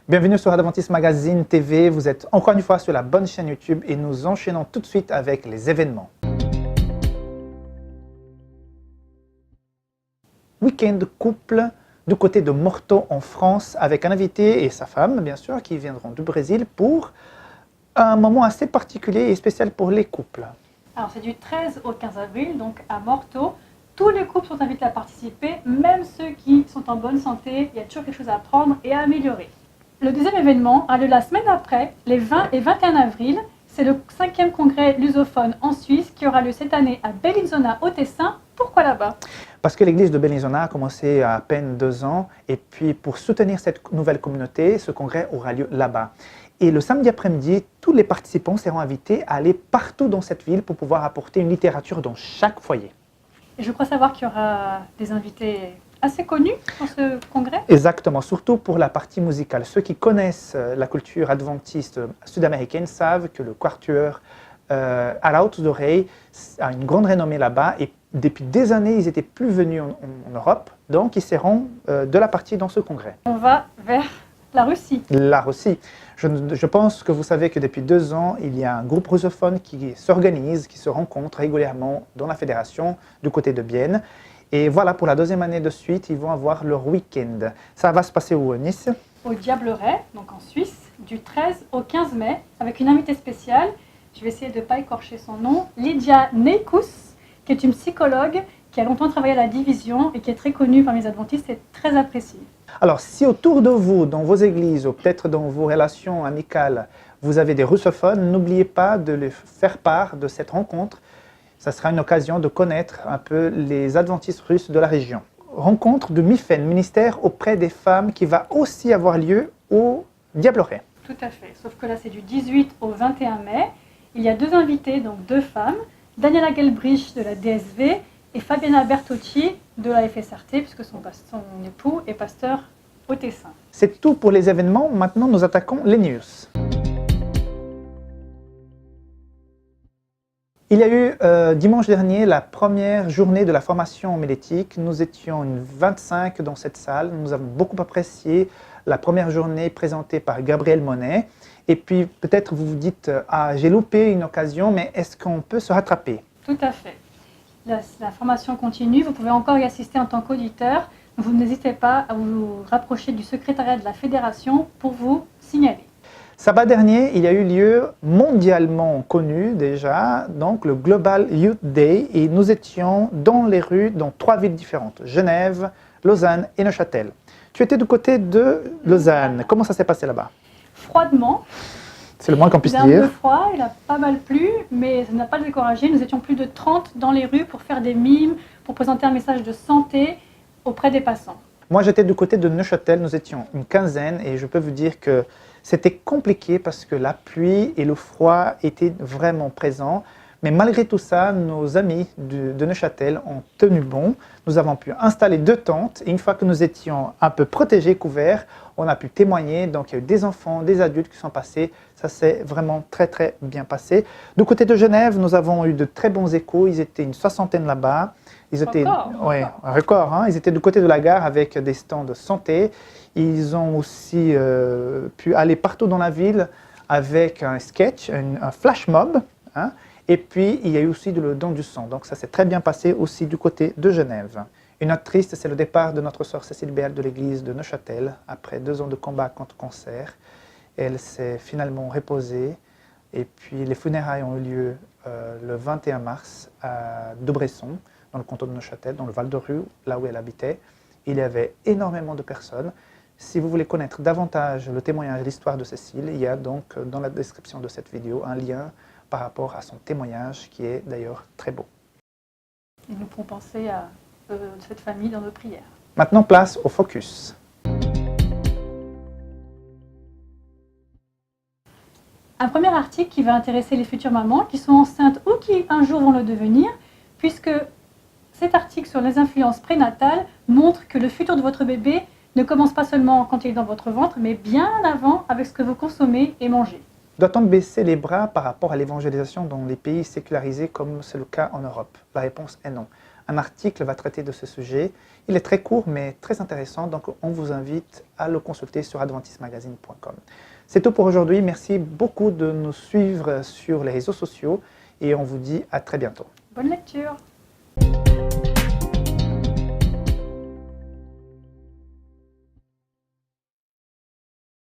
Bienvenue sur Adventist Magazine TV, vous êtes encore une fois sur la bonne chaîne YouTube et nous enchaînons tout de suite avec les événements. Week-end couple du côté de Morteau en France avec un invité et sa femme bien sûr qui viendront du Brésil pour un moment assez particulier et spécial pour les couples. Alors c'est du 13 au 15 avril, donc à Morteau. Tous les couples sont invités à participer, même ceux qui sont en bonne santé. Il y a toujours quelque chose à apprendre et à améliorer. Le deuxième événement a lieu la semaine après, les 20 et 21 avril. C'est le 5e congrès lusophone en Suisse qui aura lieu cette année à Bellinzona au Tessin. Pourquoi là-bas? Parce que l'église de Bellinzona a commencé à peine 2 ans et puis pour soutenir cette nouvelle communauté, ce congrès aura lieu là-bas. Et le samedi après-midi, tous les participants seront invités à aller partout dans cette ville pour pouvoir apporter une littérature dans chaque foyer. Et je crois savoir qu'il y aura des invités assez connus dans ce congrès. Exactement, surtout pour la partie musicale. Ceux qui connaissent la culture adventiste sud-américaine savent que le quatuor Arautos do Rei a une grande renommée là-bas et depuis des années, ils n'étaient plus venus en Europe, donc ils seront de la partie dans ce congrès. On va vers la Russie. La Russie. Je pense que vous savez que depuis 2 ans, il y a un groupe russophone qui s'organise, qui se rencontre régulièrement dans la fédération du côté de Bienne. Et voilà, pour la 2e année de suite, ils vont avoir leur week-end. Ça va se passer où, Nice? Au Diableret, donc en Suisse, du 13 au 15 mai, avec une invitée spéciale. Je vais essayer de ne pas écorcher son nom. Lydia Neikous, qui est une psychologue qui a longtemps travaillé à la division et qui est très connue parmi les adventistes et très appréciée. Alors, si autour de vous, dans vos églises ou peut-être dans vos relations amicales, vous avez des russophones, n'oubliez pas de les faire part de cette rencontre. Ça sera une occasion de connaître un peu les adventistes russes de la région. Rencontre de MIFEN, ministère auprès des femmes, qui va aussi avoir lieu au Diableret. Tout à fait, sauf que là c'est du 18 au 21 mai. Il y a 2 invités, donc 2 femmes, Daniela Gelbrich de la DSV et Fabiana Bertocci de la FSRT, puisque son époux est pasteur au Tessin. C'est tout pour les événements. Maintenant, nous attaquons les news. Il y a eu dimanche dernier la première journée de la formation homilétique. Nous étions une 25 dans cette salle. Nous avons beaucoup apprécié la première journée présentée par Gabriel Monet. Et puis peut-être vous vous dites « Ah, j'ai loupé une occasion, mais est-ce qu'on peut se rattraper ?» Tout à fait. La formation continue, vous pouvez encore y assister en tant qu'auditeur. Vous n'hésitez pas à vous rapprocher du secrétariat de la fédération pour vous signaler. Sabbat dernier, il y a eu lieu mondialement connu déjà, donc le Global Youth Day, et nous étions dans les rues dans 3 villes différentes, Genève, Lausanne et Neuchâtel. Tu étais du côté de Lausanne, comment ça s'est passé là-bas? Froidement. C'est le moins qu'on puisse dire. Il a un peu froid, il a pas mal plu, mais ça n'a pas découragé. Nous étions plus de 30 dans les rues pour faire des mimes, pour présenter un message de santé auprès des passants. Moi, j'étais du côté de Neuchâtel, nous étions une quinzaine et je peux vous dire que c'était compliqué parce que la pluie et le froid étaient vraiment présents. Mais malgré tout ça, nos amis de Neuchâtel ont tenu bon. Nous avons pu installer 2 tentes et une fois que nous étions un peu protégés, couverts, on a pu témoigner. Donc il y a eu des enfants, des adultes qui sont passés. Ça s'est vraiment très très bien passé. Du côté de Genève, nous avons eu de très bons échos. Ils étaient une 60aine là-bas. Ils étaient, ouais, un record, hein. Ils étaient du côté de la gare avec des stands de santé. Ils ont aussi pu aller partout dans la ville avec un sketch, un flash mob, hein. Et puis, il y a eu aussi le don du sang. Donc, ça s'est très bien passé aussi du côté de Genève. Une note triste, c'est le départ de notre sœur Cécile Béal de l'église de Neuchâtel. Après 2 ans de combat contre le cancer, elle s'est finalement reposée. Et puis, les funérailles ont eu lieu le 21 mars à Debresson, dans le canton de Neuchâtel, dans le Val-de-Rue, là où elle habitait. Il y avait énormément de personnes. Si vous voulez connaître davantage le témoignage et l'histoire de Cécile, il y a donc dans la description de cette vidéo un lien par rapport à son témoignage qui est d'ailleurs très beau. Et nous pourrons penser à cette famille dans nos prières. Maintenant, place au focus. Un premier article qui va intéresser les futures mamans qui sont enceintes ou qui un jour vont le devenir, puisque cet article sur les influences prénatales montre que le futur de votre bébé ne commence pas seulement quand il est dans votre ventre, mais bien avant avec ce que vous consommez et mangez. Doit-on baisser les bras par rapport à l'évangélisation dans les pays sécularisés comme c'est le cas en Europe? La réponse est non. un article va traiter de ce sujet. Il est très court mais très intéressant, donc on vous invite à le consulter sur adventismagazine.com. C'est tout pour aujourd'hui. Merci beaucoup de nous suivre sur les réseaux sociaux et on vous dit à très bientôt. Bonne lecture!